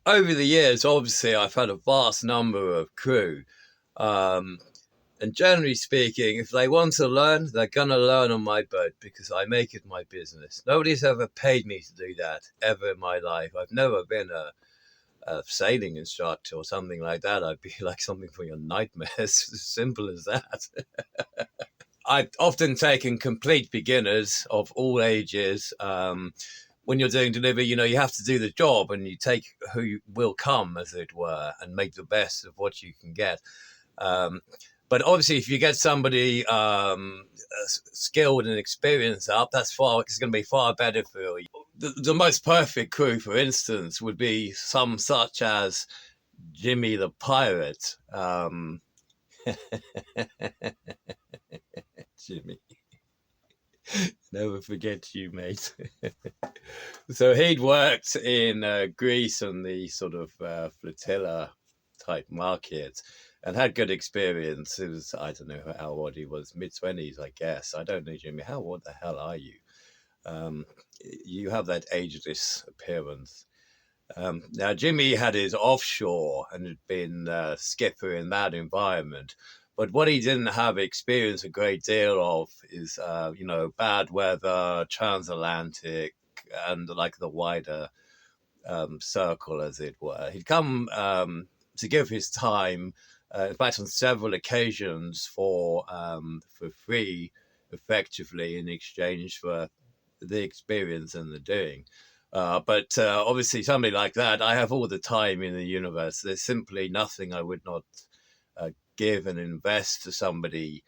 over the years, obviously, I've had a vast number of crew. Um, and generally speaking, if they want to learn, they're going to learn on my boat because I make it my business. Nobody's ever paid me to do that ever in my life. I've never been a sailing instructor or something like that. I'd be like something for your nightmares. As simple as that. I've often taken complete beginners of all ages. When you're doing delivery, you have to do the job and you take who will come, as it were, and make the best of what you can get. Um, but obviously, if you get somebody skilled and experienced up, it's going to be far better for you. The most perfect crew, for instance, would be some such as Jimmy the Pirate. Jimmy, never forget you, mate. So he'd worked in Greece on the sort of flotilla type market and had good experience. It was, I don't know how old he was, mid-20s, I guess. I don't know, Jimmy. What the hell are you? Um, you have that ageless appearance. Now, Jimmy had his offshore and had been skipper in that environment. But what he didn't have experience a great deal of is, bad weather, transatlantic, and like the wider circle, as it were. He'd come to give his time, in fact, on several occasions for free, effectively in exchange for the experience and the doing. But obviously, somebody like that, I have all the time in the universe. There's simply nothing I would not give and invest to somebody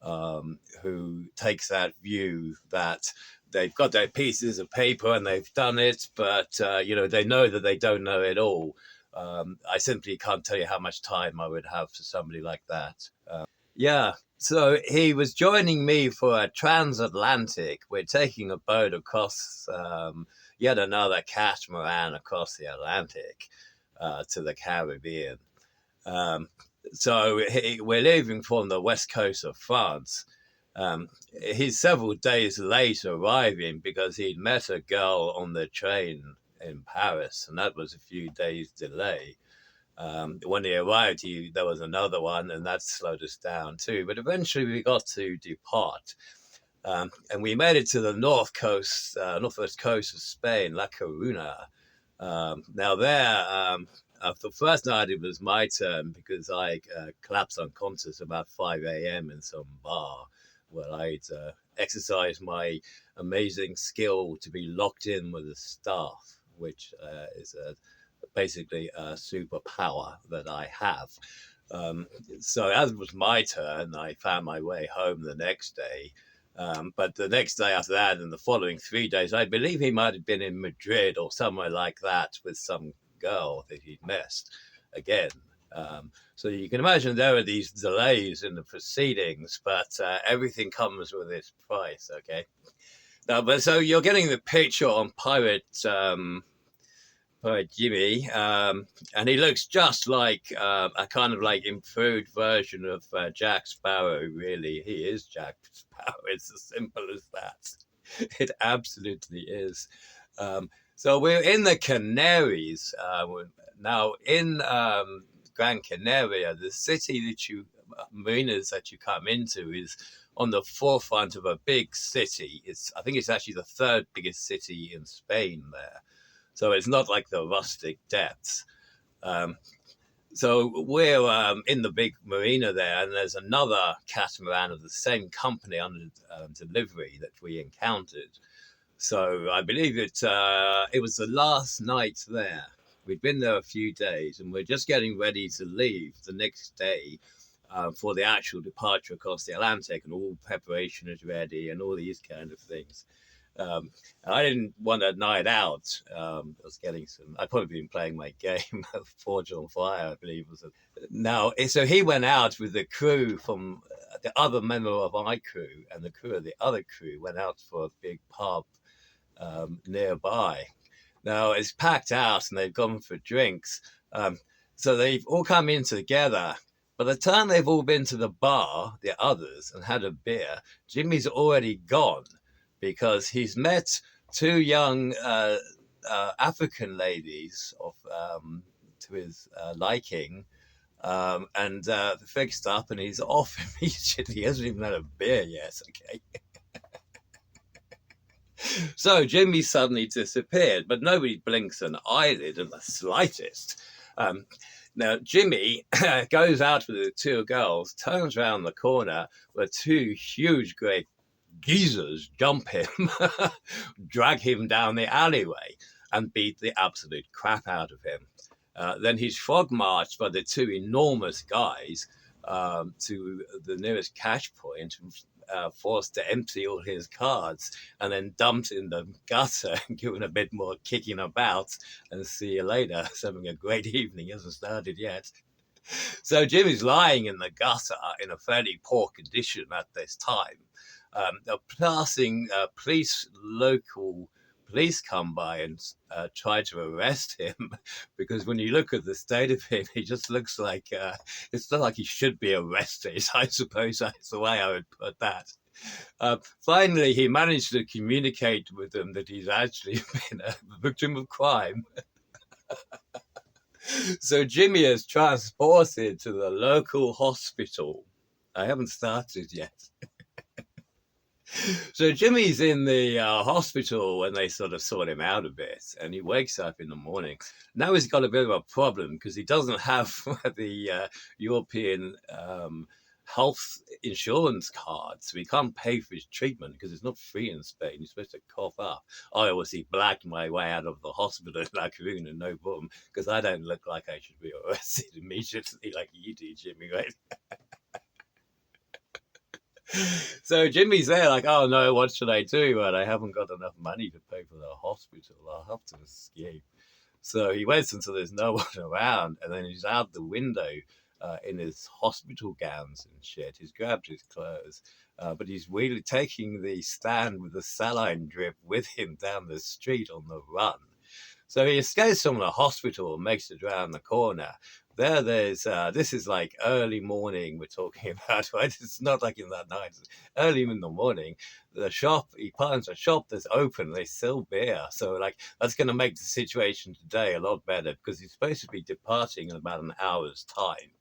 who takes that view that they've got their pieces of paper and they've done it, but they know that they don't know it all. I simply can't tell you how much time I would have for somebody like that. Yeah. So he was joining me for a transatlantic. We're taking a boat across yet another catamaran across the Atlantic to the Caribbean. Um, we're leaving from the west coast of France. He's several days late arriving because he'd met a girl on the train in Paris, and that was a few days delay. When he arrived, there was another one, and that slowed us down too. But eventually, we got to depart, and we made it to the northwest coast of Spain, La Coruna. Now the first night it was my turn because I collapsed unconscious about 5 a.m. in some bar where I'd exercised my amazing skill to be locked in with the staff, which is basically a superpower that I have. So as it was my turn, I found my way home the next day. But the next day after that and the following 3 days, I believe he might have been in Madrid or somewhere like that with some girl that he'd missed again. So you can imagine there are these delays in the proceedings, but everything comes with its price, okay? Now, but so you're getting the picture on Pirate Jimmy, and he looks just like a kind of like improved version of Jack Sparrow. Really, he is Jack Sparrow. It's as simple as that. It absolutely is. So we're in the Canaries now. In Gran Canaria, the city marinas that you come into is on the forefront of a big city. I think it's actually the third biggest city in Spain there. So it's not like the rustic depths. So we're in the big marina there, and there's another catamaran of the same company under delivery that we encountered. So I believe it was the last night there. We'd been there a few days, and we're just getting ready to leave the next day for the actual departure across the Atlantic, and all preparation is ready, and all these kind of things. I didn't want a night out. I was getting I'd probably been playing my game of Forge on Fire, I believe. Now, so he went out with the crew from the other member of my crew, and the crew of the other crew went out for a big pub nearby. Now, it's packed out, and they've gone for drinks. So they've all come in together. By the time they've all been to the bar, the others, and had a beer, Jimmy's already gone, because he's met two young African ladies of to his liking, and fixed up, and he's off immediately. He hasn't even had a beer yet. Okay. So Jimmy suddenly disappeared, but nobody blinks an eyelid in the slightest. Um, Now, Jimmy goes out with the two girls, turns around the corner where two huge, great geezers jump him, drag him down the alleyway, and beat the absolute crap out of him. Then he's frog marched by the two enormous guys to the nearest cash point, forced to empty all his cards, and then dumped in the gutter and given a bit more kicking about, and see you later. He's having a great evening. He hasn't started yet. So Jimmy's lying in the gutter in a fairly poor condition at this time. A passing local police come by and try to arrest him, because when you look at the state of him, he just looks like it's not like he should be arrested. I suppose that's the way I would put that. Finally, he managed to communicate with them that he's actually been a victim of crime. So Jimmy is transported to the local hospital. I haven't started yet. So Jimmy's in the hospital when they sort of sort him out a bit, and he wakes up in the morning. Now he's got a bit of a problem because he doesn't have the European health insurance card, so he can't pay for his treatment because it's not free in Spain. He's supposed to cough up. I obviously blacked my way out of the hospital like Rune and no problem, because I don't look like I should be arrested immediately like you do, Jimmy, right? So Jimmy's there like, oh no, what should I do? And I haven't got enough money to pay for the hospital. I'll have to escape. So he waits until there's no one around, and then he's out the window in his hospital gowns and shit. He's grabbed his clothes, but he's really taking the stand with the saline drip with him down the street on the run. So he escapes from the hospital and makes it around the corner. There's this is like early morning we're talking about, right? It's not like in that night. It's early in the morning. He finds a shop that's open. They sell beer. So like that's going to make the situation today a lot better, because he's supposed to be departing in about an hour's time.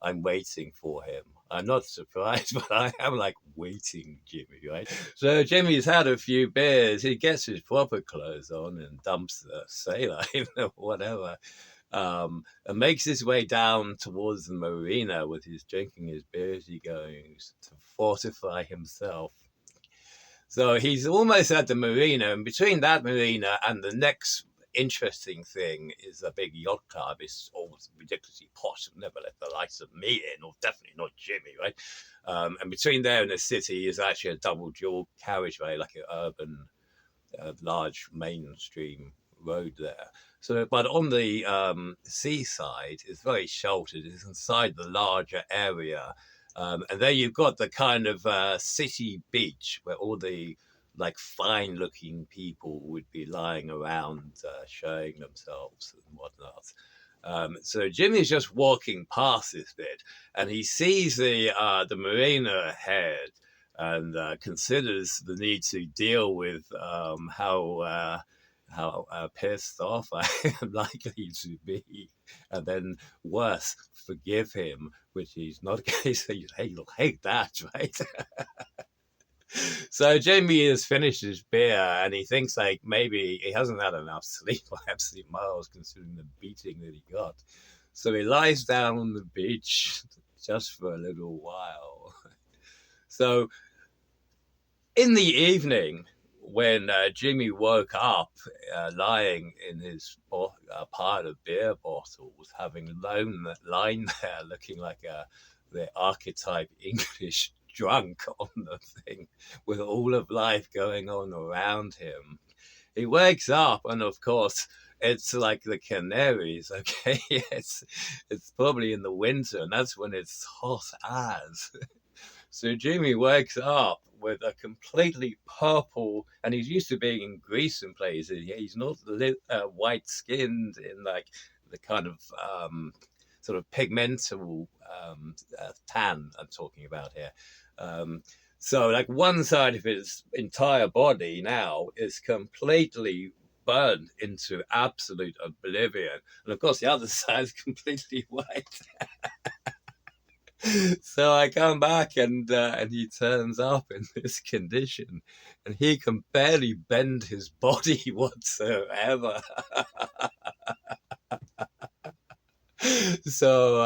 I'm waiting for him. I'm not surprised, but I am like waiting, Jimmy, right? So Jimmy's had a few beers. He gets his proper clothes on and dumps the saline or whatever. And makes his way down towards the marina with his drinking his beer as he goes to fortify himself. So he's almost at the marina, and between that marina and the next interesting thing is a big yacht club. It's almost ridiculously posh. Never let the likes of me in, or definitely not Jimmy, right? And between there and the city is actually a double dual carriageway, like an urban, large mainstream road there. So, but on the seaside, it's very sheltered. It's inside the larger area, and there you've got the kind of city beach where all the like fine-looking people would be lying around, showing themselves and whatnot. So Jimmy's just walking past this bit, and he sees the marina ahead, and considers the need to deal with how pissed off I am likely to be, and then worse, forgive him, which he's not going to say. He'll hate that, right? So Jamie has finished his beer, and he thinks like maybe he hasn't had enough sleep or absolute miles considering the beating that he got. So he lies down on the beach just for a little while. So in the evening, when Jimmy woke up, lying in his pile of beer bottles, having lying there looking like the archetype English drunk on the thing, with all of life going on around him, he wakes up, and of course it's like the Canaries. Okay, it's probably in the winter, and that's when it's hot as. So Jimmy wakes up with a completely purple, and he's used to being in Greece and places. He's not white skinned in like the kind of sort of pigmental tan I'm talking about here. So like one side of his entire body now is completely burned into absolute oblivion. And of course, the other side's completely white. So I come back, and he turns up in this condition, and he can barely bend his body whatsoever. So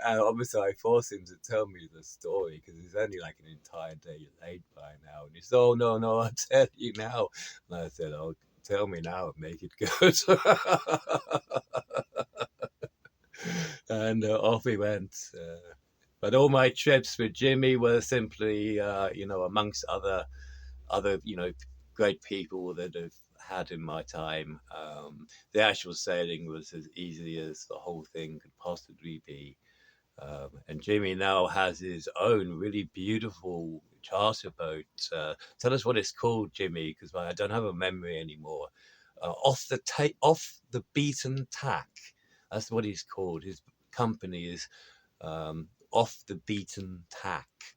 obviously I force him to tell me the story because he's only like an entire day late by now. And he said, "Oh no, I'll tell you now." And I said, "Oh, tell me now and make it good." And off we went. But all my trips with Jimmy were simply, amongst other great people that I've had in my time. The actual sailing was as easy as the whole thing could possibly be. And Jimmy now has his own really beautiful charter boat. Tell us what it's called, Jimmy, because I don't have a memory anymore. Off the beaten tack. That's what he's called. His company is Off the Beaten Tack.